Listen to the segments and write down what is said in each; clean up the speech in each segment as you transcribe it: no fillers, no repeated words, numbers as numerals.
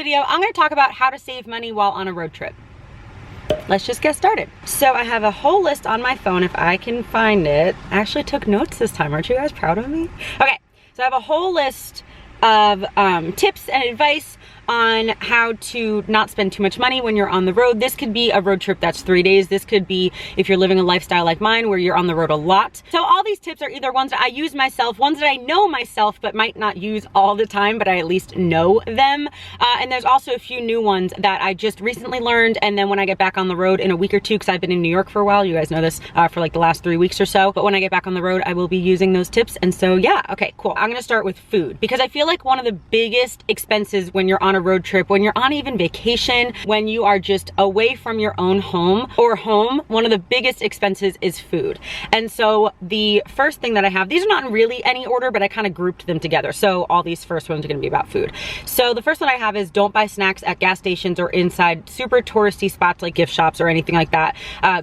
video, I'm gonna talk about how to save money while on a road trip. Let's just get started. So I have a whole list on my phone if I can find it. I actually took notes this time. Aren't you guys proud of me? Okay, so I have a whole list of tips and advice on how to not spend too much money when you're on the road. This could be a road trip that's 3 days. This could be if you're living a lifestyle like mine where you're on the road a lot. So all these tips are either ones that I use myself, ones that I know myself but might not use all the time, but I at least know them. And there's also a few new ones that I just recently learned, and then when I get back on the road in a week or two, because I've been in New York for a while, you guys know this, for like the last 3 weeks or so, but when I get back on the road, I will be using those tips. And so yeah, okay, cool. I'm gonna start with food, because I feel like one of the biggest expenses when you're on a road trip, when you're on even vacation, when you are just away from your own home or home, one of the biggest expenses is food. And so the first thing that I have, these are not in really any order, but I kind of grouped them together. So all these first ones are gonna be about food. So the first one I have is don't buy snacks at gas stations or inside super touristy spots like gift shops or anything like that.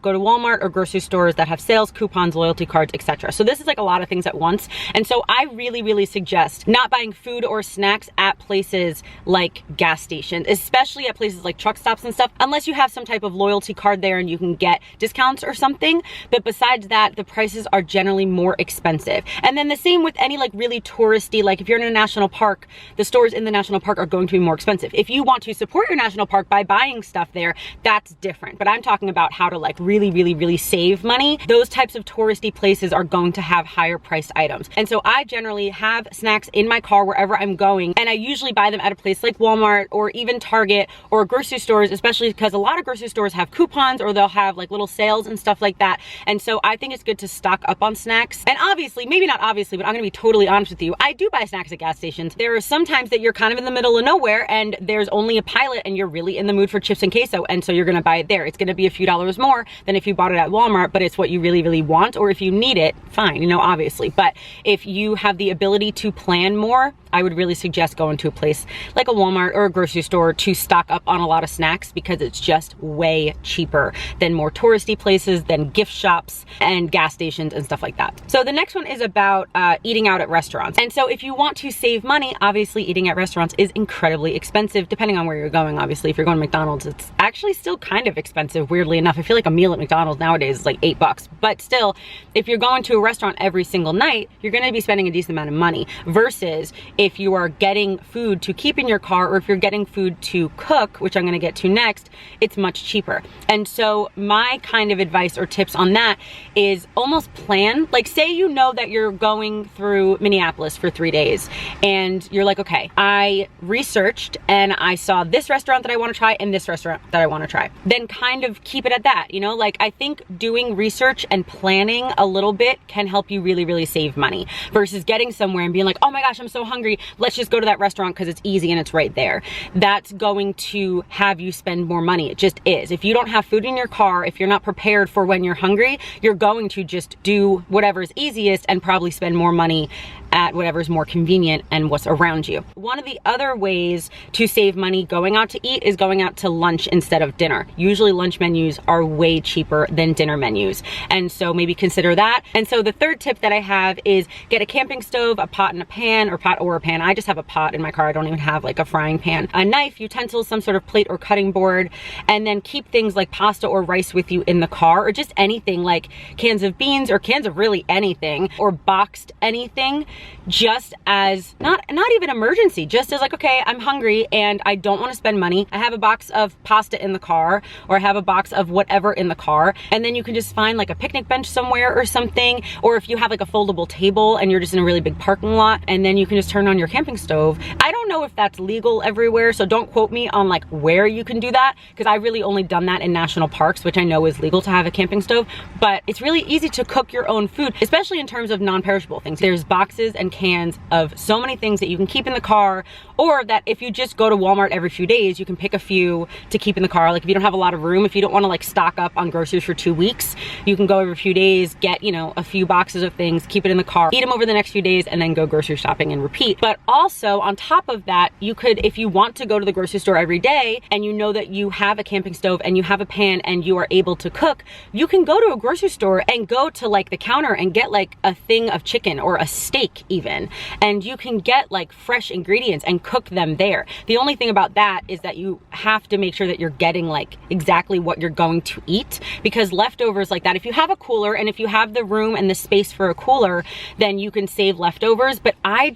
Go to Walmart or grocery stores that have sales, coupons, loyalty cards, etc. So this is like a lot of things at once. And so I really suggest not buying food or snacks at places like gas stations, especially at places like truck stops and stuff, unless you have some type of loyalty card there and you can get discounts or something. But besides that, the prices are generally more expensive. And then the same with any like really touristy, like if you're in a national park, the stores in the national park are going to be more expensive. If you want to support your national park by buying stuff there, that's different. But I'm talking about how to like really save money. Those types of touristy places are going to have higher priced items. And so I generally have snacks in my car wherever I'm going, and I usually buy them at a place like Walmart or even Target or grocery stores, especially because a lot of grocery stores have coupons or they'll have like little sales and stuff like that. And so I think it's good to stock up on snacks. And obviously, maybe not obviously, but I'm gonna be totally honest with you, I do buy snacks at gas stations. There are some times that you're kind of in the middle of nowhere and there's only a Pilot and you're really in the mood for chips and queso, and so you're gonna buy it there. It's gonna be a few dollars more than if you bought it at Walmart, but it's what you really want, or if you need it, fine, you know, obviously. But if you have the ability to plan more, I would really suggest going to a place like a Walmart or a grocery store to stock up on a lot of snacks, because it's just way cheaper than more touristy places, than gift shops and gas stations and stuff like that. So the next one is about eating out at restaurants. And so if you want to save money, obviously eating at restaurants is incredibly expensive depending on where you're going. Obviously, if you're going to McDonald's, it's actually still kind of expensive, weirdly enough. I feel like a meal at McDonald's nowadays is like $8, but still, if you're going to a restaurant every single night, you're gonna be spending a decent amount of money, versus if you are getting food to keep in your car, or if you're getting food to cook, which I'm gonna get to next, it's much cheaper. And so my kind of advice or tips on that is almost plan. Like, say you know that you're going through Minneapolis for 3 days and you're like, okay, I researched and I saw this restaurant that I want to try and this restaurant that I want to try. Then kind of keep it at that, you know? Like, I think doing research and planning a little bit can help you really save money, versus getting somewhere and being like, oh my gosh, I'm so hungry, let's just go to that restaurant because it's easy and it's right there. That's going to have you spend more money. It just is. If you don't have food in your car, if you're not prepared for when you're hungry, you're going to just do whatever is easiest and probably spend more money at whatever's more convenient and what's around you. One of the other ways to save money going out to eat is going out to lunch instead of dinner. Usually lunch menus are way cheaper than dinner menus, and so maybe consider that. And so the third tip that I have is get a camping stove, a pot and a pan, or pot or a pan. I just have a pot in my car. I don't even have like a frying pan. A knife, utensils, some sort of plate or cutting board, and then keep things like pasta or rice with you in the car, or just anything like cans of beans or cans of really anything, or boxed anything, just as not even emergency, just as like, okay, I'm hungry and I don't want to spend money. I have a box of pasta in the car, or I have a box of whatever in the car, and then you can just find like a picnic bench somewhere or something, or if you have like a foldable table and you're just in a really big parking lot, and then you can just turn on your camping stove. I don't know if that's legal everywhere, so don't quote me on like where you can do that, because I really only done that in national parks, which I know is legal to have a camping stove. But it's really easy to cook your own food, especially in terms of non-perishable things. There's boxes and cans of so many things that you can keep in the car, or that if you just go to Walmart every few days, you can pick a few to keep in the car. Like if you don't have a lot of room, if you don't want to like stock up on groceries for 2 weeks, you can go every few days, get, you know, a few boxes of things, keep it in the car, eat them over the next few days, and then go grocery shopping and repeat. eat. But also on top of that, you could, if you want to go to the grocery store every day and you know that you have a camping stove and you have a pan and you are able to cook, you can go to a grocery store and go to like the counter and get like a thing of chicken or a steak even, and you can get like fresh ingredients and cook them there. The only thing about that is that you have to make sure that you're getting like exactly what you're going to eat, because leftovers like that, if you have a cooler and if you have the room and the space for a cooler, then you can save leftovers. But I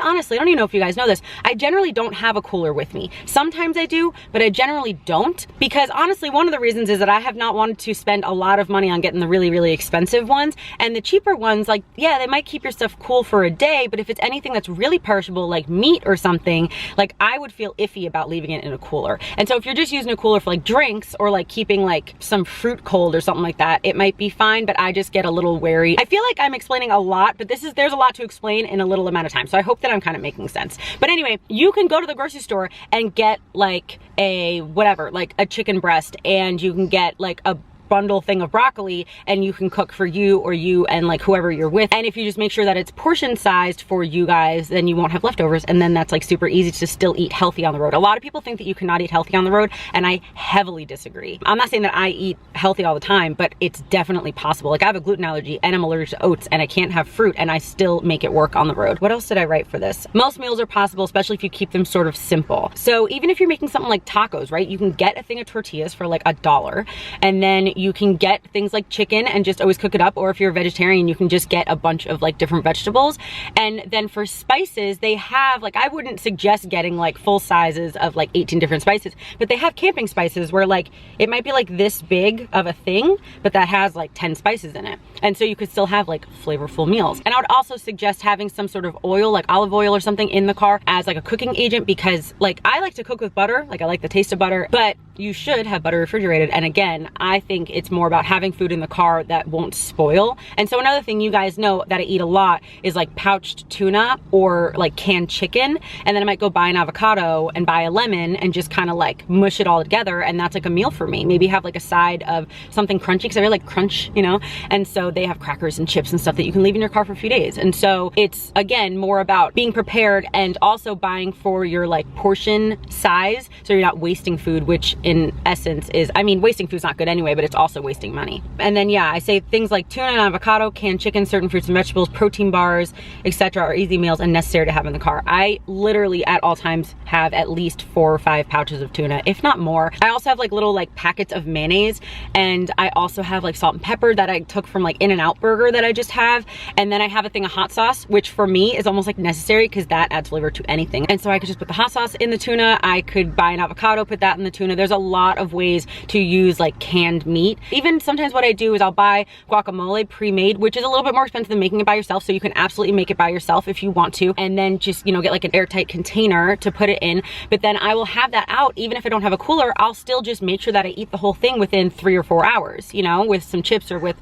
honestly, I don't even know if you guys know this, I generally don't have a cooler with me. Sometimes I do, but I generally don't, because honestly, one of the reasons is that I have not wanted to spend a lot of money on getting the really, really expensive ones. And the cheaper ones, like, yeah, they might keep your stuff cool for a day, but if it's anything that's really perishable, like meat or something, like I would feel iffy about leaving it in a cooler. And so if you're just using a cooler for like drinks or like keeping like some fruit cold or something like that, it might be fine, but I just get a little wary. I feel like I'm explaining a lot, but there's a lot to explain in a little amount of time. So I hope that I'm kind of making sense. But anyway, you can go to the grocery store and get like a whatever, like a chicken breast, and you can get like a bundle thing of broccoli, and you can cook for you and like whoever you're with. And if you just make sure that it's portion sized for you guys, then you won't have leftovers, and then that's like super easy to still eat healthy on the road. A lot of people think that you cannot eat healthy on the road, and I heavily disagree. I'm not saying that I eat healthy all the time, but it's definitely possible. Like I have a gluten allergy and I'm allergic to oats and I can't have fruit, and I still make it work on the road. What else did I write for this? Most meals are possible, especially if you keep them sort of simple. So even if you're making something like tacos, right? You can get a thing of tortillas for like $1, and then you can get things like chicken and just always cook it up. Or if you're a vegetarian, you can just get a bunch of like different vegetables. And then for spices, they have like, I wouldn't suggest getting like full sizes of like 18 different spices, but they have camping spices where like it might be like this big of a thing, but that has like 10 spices in it. And so you could still have like flavorful meals. And I would also suggest having some sort of oil, like olive oil or something in the car as like a cooking agent, because like I like to cook with butter, like I like the taste of butter, but you should have butter refrigerated. And again, I think it's more about having food in the car that won't spoil. And so another thing you guys know that I eat a lot is like pouched tuna or like canned chicken. And then I might go buy an avocado and buy a lemon and just kind of like mush it all together. And that's like a meal for me. Maybe have like a side of something crunchy, because I really like crunch, you know? And so they have crackers and chips and stuff that you can leave in your car for a few days. And so it's again, more about being prepared and also buying for your like portion size, so you're not wasting food, which in essence is, I mean, wasting food's not good anyway, but it's also wasting money. And then yeah, I say things like tuna and avocado, canned chicken, certain fruits and vegetables, protein bars, etc. are easy meals and necessary to have in the car. I literally at all times have at least 4 or 5 pouches of tuna, if not more. I also have like little like packets of mayonnaise, and I also have like salt and pepper that I took from like In-N-Out Burger that I just have. And then I have a thing of hot sauce, which for me is almost like necessary because that adds flavor to anything. And so I could just put the hot sauce in the tuna. I could buy an avocado, put that in the tuna. There's a lot of ways to use like canned meat. Even sometimes what I do is I'll buy guacamole pre-made, which is a little bit more expensive than making it by yourself. So you can absolutely make it by yourself if you want to. And then just, you know, get like an airtight container to put it in. But then I will have that out. Even if I don't have a cooler, I'll still just make sure that I eat the whole thing within 3 or 4 hours, you know, with some chips or with,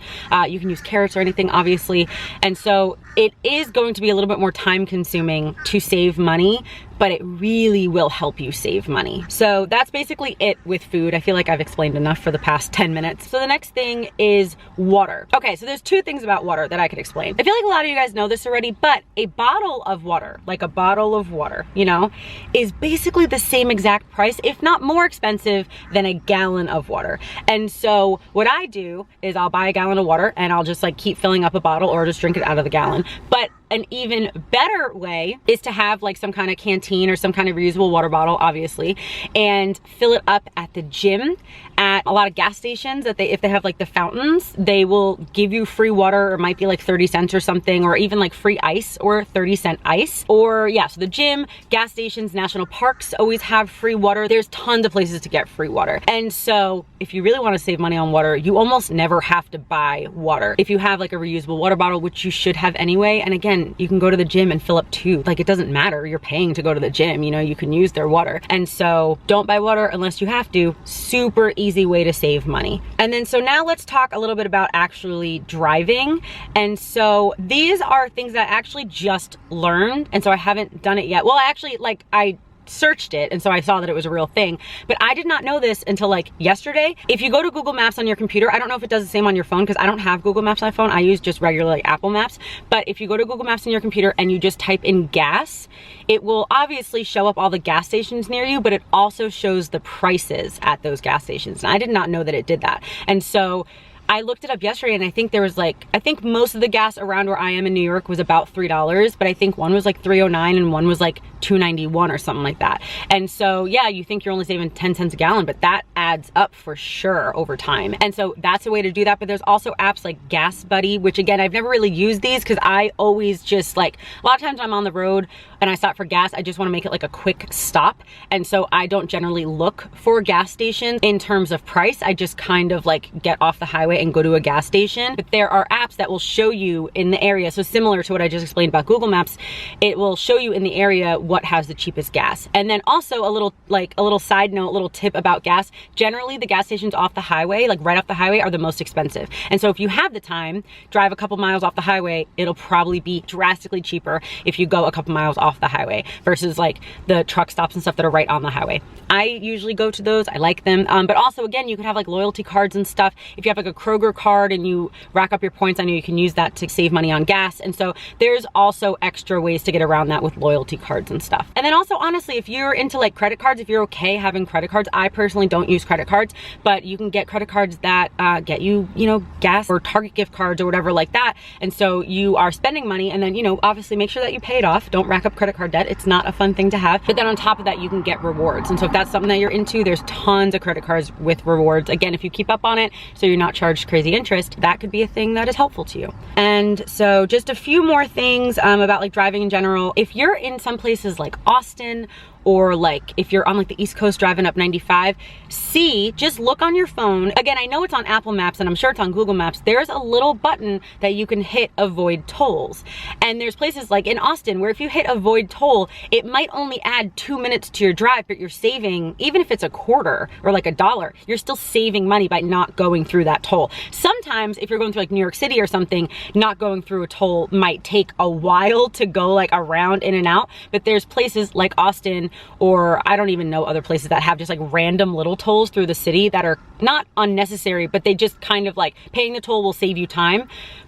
you can use carrots or anything, obviously. And so it is going to be a little bit more time consuming to save money, but it really will help you save money. So that's basically it with food. I feel like I've explained enough for the past 10 minutes. So the next thing is water. Okay, so there's 2 things about water that I could explain. I feel like a lot of you guys know this already, but a bottle of water, like a bottle of water, you know, is basically the same exact price, if not more expensive than a gallon of water. And so what I do is I'll buy a gallon of water and I'll just like keep filling up a bottle or just drink it out of the gallon. But an even better way is to have like some kind of canteen or some kind of reusable water bottle, obviously, and fill it up at the gym. At a lot of gas stations, that if they have like the fountains, they will give you free water, or it might be like 30 cents or something, or even like free ice or 30-cent ice. Or yeah, so the gym, gas stations, national parks always have free water. There's tons of places to get free water. And so if you really want to save money on water, you almost never have to buy water. If you have like a reusable water bottle, which you should have anyway, and again, you can go to the gym and fill up 2. Like it doesn't matter, you're paying to go to the gym, you know, you can use their water. And so don't buy water unless you have to. Super easy way to save money. And then so now let's talk a little bit about actually driving. And so these are things that I actually just learned, and so I haven't done it yet. Well, actually, like I searched it, and so I saw that it was a real thing. But I did not know this until like yesterday. If you go to Google Maps on your computer, I don't know if it does the same on your phone because I don't have Google Maps on my phone. I use just regular like Apple Maps. But if you go to Google Maps on your computer and you just type in gas, it will obviously show up all the gas stations near you, but it also shows the prices at those gas stations. And I did not know that it did that. And so I looked it up yesterday, and I think there was like, I think most of the gas around where I am in New York was about $3, but I think one was like $3.09 and one was like $2.91 or something like that. And so yeah, you think you're only saving 10 cents a gallon, but that adds up for sure over time. And so that's a way to do that. But there's also apps like Gas Buddy, which again, I've never really used these because I always just like, a lot of times I'm on the road and I stop for gas, I just want to make it like a quick stop. And so I don't generally look for gas stations in terms of price. I just kind of like get off the highway and go to a gas station. But there are apps that will show you in the area. So similar to what I just explained about Google Maps, it will show you in the area what has the cheapest gas. And then also a little side note, little tip about gas. Generally the gas stations off the highway, like right off the highway, are the most expensive. And so if you have the time, drive a couple miles off the highway, it'll probably be drastically cheaper if you go a couple miles off the highway versus like the truck stops and stuff that are right on the highway. I usually go to those. I like them. But also again, you could have like loyalty cards and stuff. If you have like a Kroger card and you rack up your points, I know you can use that to save money on gas. And so there's also extra ways to get around that with loyalty cards and stuff. And then also honestly, if you're into like credit cards, if you're okay having credit cards, I personally don't use credit cards, but you can get credit cards that get you, you know, gas or Target gift cards or whatever like that. And so you are spending money, and then, you know, obviously make sure that you pay it off. Don't rack up credit card debt. It's not a fun thing to have. But then on top of that, you can get rewards. And so if that's something that you're into, there's tons of credit cards with rewards. Again, if you keep up on it, so you're not charged crazy interest, that could be a thing that is helpful to you. And so just a few more things about like driving in general. If you're in some places like Austin, or like if you're on like the East Coast driving up 95, just look on your phone. Again, I know it's on Apple Maps and I'm sure it's on Google Maps. There's a little button that you can hit avoid tolls. And there's places like in Austin where if you hit avoid toll, it might only add 2 minutes to your drive, but you're saving, even if it's a quarter or like $1, you're still saving money by not going through that toll. Sometimes if you're going through like New York City or something, not going through a toll might take a while to go like around in and out, but there's places like Austin, or I don't even know other places that have just like random little tolls through the city that are not unnecessary, but they just kind of like paying the toll will save you time.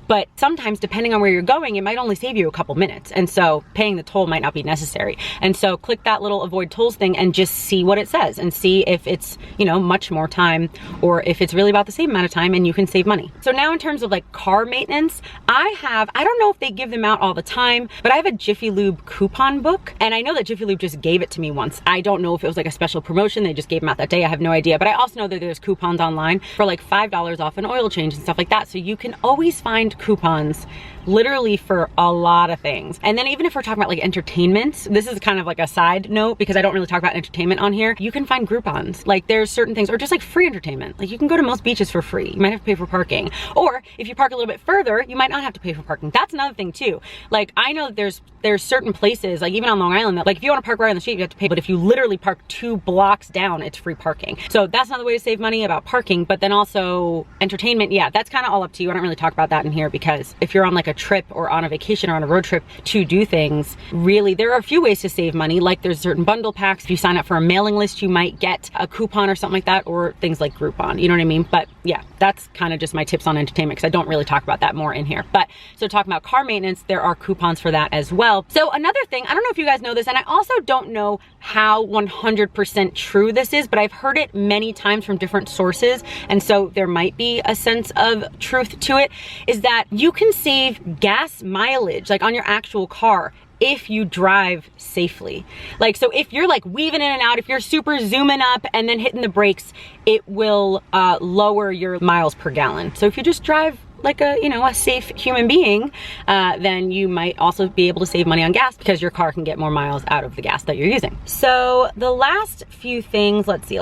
But sometimes depending on where you're going, it might only save you a couple minutes. And so paying the toll might not be necessary. And so click that little avoid tolls thing and just see what it says and see if it's, you know, much more time or if it's really about the same amount of time and you can save money. So now in terms of like car maintenance, I don't know if they give them out all the time, but I have a Jiffy Lube coupon book. And I know that Jiffy Lube just gave it to me once. I don't know if it was like a special promotion. They just gave them out that day. I have no idea. But I also know that there's coupons online for like $5 off an oil change and stuff like that. So you can always find coupons literally for a lot of things. And then even if we're talking about like entertainment, this is kind of like a side note because I don't really talk about entertainment on here. You can find Groupons. Like there's certain things, or just like free entertainment. Like you can go to most beaches for free. You might have to pay for parking. Or if you park a little bit further, you might not have to pay for parking. That's another thing too. Like I know that there's certain places, like even on Long Island, that like if you want to park right on the street, you have to pay. But if you literally park 2 blocks down, it's free parking. So that's another way to save money about parking. But then also entertainment, yeah, that's kind of all up to you. I don't really talk about that in here because if you're on like a trip or on a vacation or on a road trip to do things, really there are a few ways to save money. Like there's certain bundle packs. If you sign up for a mailing list, you might get a coupon or something like that, or things like Groupon, you know what I mean? But yeah, that's kind of just my tips on entertainment because I don't really talk about that more in here. But so talking about car maintenance, there are coupons for that as well. So another thing, I don't know if you guys know this, and I also don't know how 100% true this is, but I've heard it many times from different sources, and so there might be a sense of truth to it, is that you can save gas mileage like on your actual car if you drive safely. Like, so if you're like weaving in and out, if you're super zooming up and then hitting the brakes, it will lower your miles per gallon. So if you just drive like a, you know, a safe human being, then you might also be able to save money on gas because your car can get more miles out of the gas that you're using. So the last few things, let's see.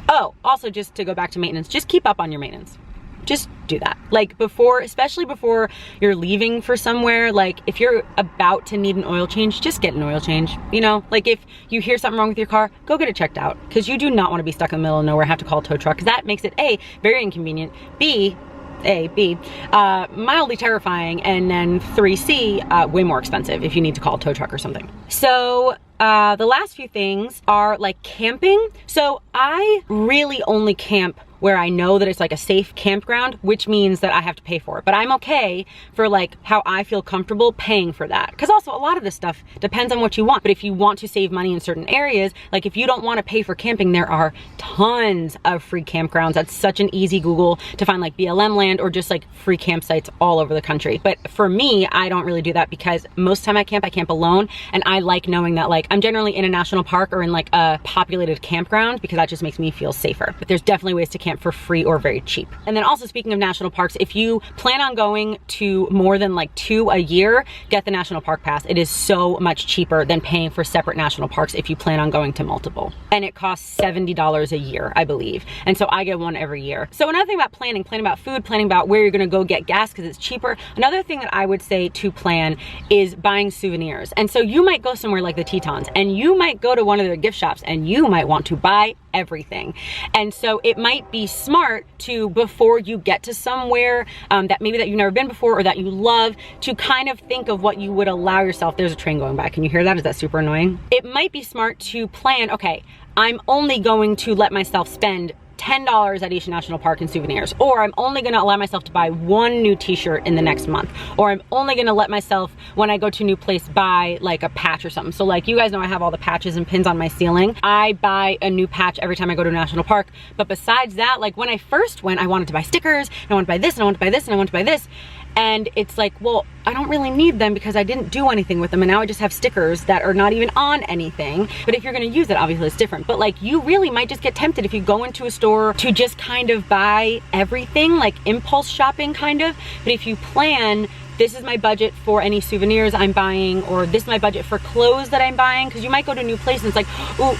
Oh, also just to go back to maintenance, just keep up on your maintenance. Just do that. Like before, especially before you're leaving for somewhere, like if you're about to need an oil change, just get an oil change. You know, like if you hear something wrong with your car, go get it checked out because you do not want to be stuck in the middle of nowhere and have to call a tow truck because that makes it A, very inconvenient, B, A, B, mildly terrifying, and then 3C, way more expensive if you need to call a tow truck or something. So the last few things are like camping. So I really only camp where I know that it's like a safe campground, which means that I have to pay for it. But I'm okay for like how I feel comfortable paying for that. Because also a lot of this stuff depends on what you want. But if you want to save money in certain areas, like if you don't want to pay for camping, there are tons of free campgrounds. That's such an easy Google to find, like BLM land or just like free campsites all over the country. But for me, I don't really do that because most of the time I camp alone. And I like knowing that like I'm generally in a national park or in like a populated campground because that just makes me feel safer. But there's definitely ways to camp for free or very cheap. And then also, speaking of national parks, if you plan on going to more than like 2 a year, get the national park pass. It is so much cheaper than paying for separate national parks if you plan on going to multiple. And it costs $70 a year, I believe. And so I get one every year. So another thing about planning about food, planning about where you're gonna go get gas because it's cheaper. Another thing that I would say to plan is buying souvenirs. And so you might go somewhere like the Tetons and you might go to one of their gift shops and you might want to buy everything. And so it might be smart to, before you get to somewhere that maybe that you've never been before or that you love, to kind of think of what you would allow yourself. There's a train going by. Can you hear that? Is that super annoying? It might be smart to plan, okay, I'm only going to let myself spend $10 at each national park in souvenirs, or I'm only gonna allow myself to buy one new t-shirt in the next month, or I'm only gonna let myself, when I go to a new place, buy like a patch or something. So like, you guys know I have all the patches and pins on my ceiling. I buy a new patch every time I go to a national park. But besides that, like when I first went, I wanted to buy stickers, and I wanted to buy this, and I wanted to buy this, and I wanted to buy this. And it's like, well, I don't really need them because I didn't do anything with them. And now I just have stickers that are not even on anything. But if you're gonna use it, obviously it's different. But like, you really might just get tempted if you go into a store to just kind of buy everything, like impulse shopping kind of. But if you plan, this is my budget for any souvenirs I'm buying, or this is my budget for clothes that I'm buying. Because you might go to a new place and it's like, ooh,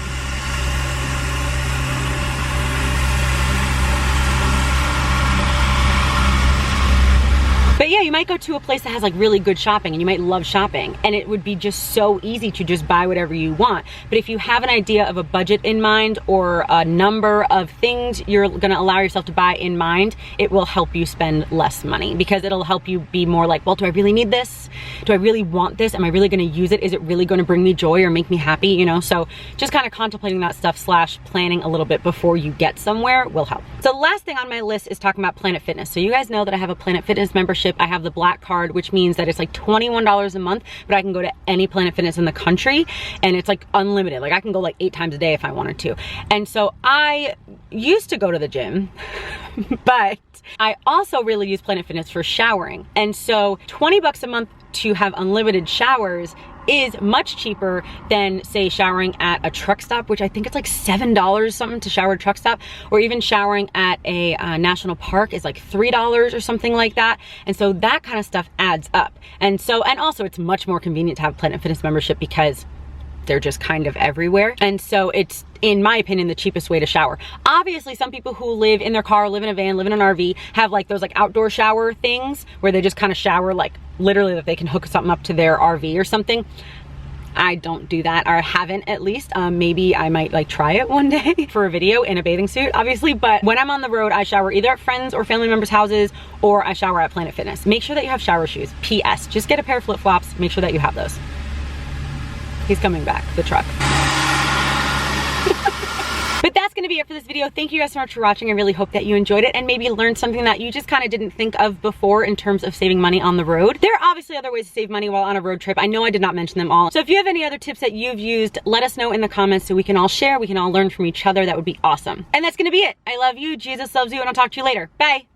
but yeah, you might go to a place that has like really good shopping and you might love shopping, and it would be just so easy to just buy whatever you want. But if you have an idea of a budget in mind or a number of things you're gonna allow yourself to buy in mind, it will help you spend less money, because it'll help you be more like, well, do I really need this? Do I really want this? Am I really gonna use it? Is it really gonna bring me joy or make me happy, you know? So just kind of contemplating that stuff / planning a little bit before you get somewhere will help. So the last thing on my list is talking about Planet Fitness. So you guys know that I have a Planet Fitness membership. I have the black card, which means that it's like $21 a month, but I can go to any Planet Fitness in the country, and it's like unlimited. Like I can go like 8 times a day if I wanted to. And so I used to go to the gym, but I also really use Planet Fitness for showering. And so 20 bucks a month to have unlimited showers is much cheaper than, say, showering at a truck stop, which I think it's like $7 something to shower at a truck stop, or even showering at a national park is like $3 or something like that. And so that kind of stuff adds up. And so, and also it's much more convenient to have a Planet Fitness membership because they're just kind of everywhere. And so it's, in my opinion, the cheapest way to shower. Obviously, some people who live in their car, live in a van, live in an RV, have like those like outdoor shower things where they just kind of shower, like literally that they can hook something up to their RV or something. I don't do that, or haven't at least. Maybe I might like try it one day for a video in a bathing suit, obviously. But when I'm on the road, I shower either at friends or family members' houses, or I shower at Planet Fitness. Make sure that you have shower shoes. PS, just get a pair of flip-flops. Make sure that you have those. He's coming back, the truck. But that's gonna be it for this video. Thank you guys so much for watching. I really hope that you enjoyed it and maybe learned something that you just kind of didn't think of before in terms of saving money on the road. There are obviously other ways to save money while on a road trip. I know I did not mention them all. So if you have any other tips that you've used, let us know in the comments so we can all share, we can all learn from each other. That would be awesome. And that's gonna be it. I love you, Jesus loves you, and I'll talk to you later. Bye.